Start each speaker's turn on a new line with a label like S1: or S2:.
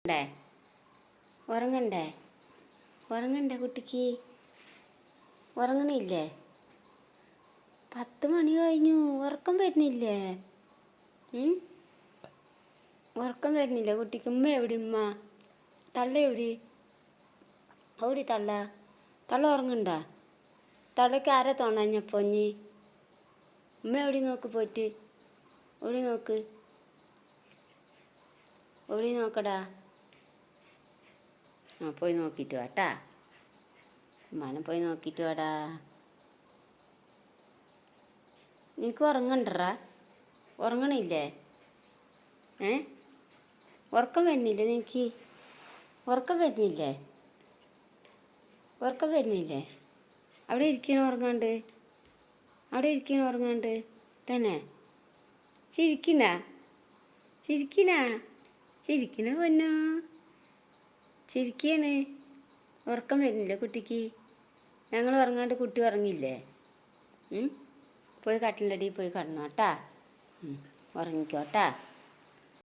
S1: ഉറങ്ങണ്ടേ ഉറങ്ങണ്ടേ ഉറങ്ങണ്ടേ കുട്ടിക്ക് ഉറങ്ങണില്ലേ? 10 മണി കഴിഞ്ഞു. ഉറക്കം വരുന്നില്ലേ? ഉറക്കം വരുന്നില്ല കുട്ടിക്ക്? ഉമ്മ എവിടെ? ഉമ്മ തള്ള എവിടെ? എവിടെ തള്ള? തള്ള ഉറങ്ങണ്ട? തള്ളക്ക് ആരാ തോന്നഞ്ഞപ്പോൾ നീ? ഉമ്മ എവിടെ നോക്ക് പോയിട്ട്? എവിടെ നോക്ക്? എവിടെ നോക്കടാ? ആ പോയി നോക്കിയിട്ട് വാട്ടാ. ഉമ്മാനെ പോയി നോക്കിയിട്ട് വാടാ. നിനക്ക് ഉറങ്ങണ്ടറാ? ഉറങ്ങണില്ലേ? ഉറക്കം വരുന്നില്ലേ നിനക്ക്? ഉറക്കം വരുന്നില്ലേ? ഉറക്കം വരുന്നില്ലേ? അവിടെ ഇരിക്കണ ഉറങ്ങാണ്ട്? അവിടെ ഇരിക്കണ ഉറങ്ങാണ്ട് തന്നെ? ചിരിക്കണ? ചിരിക്കണ? ചിരിക്കണ പൊന്നോ? ചിരിക്കാണ്. ഉറക്കം വരുന്നില്ലേ കുട്ടിക്ക്? ഞങ്ങൾ ഉറങ്ങാണ്ട് കുട്ടി ഉറങ്ങില്ലേ? പോയി കട്ടിലിൻ്റെ അടിയിൽ പോയി കിടന്നോട്ടാ. ഉറങ്ങിക്കോട്ടാ.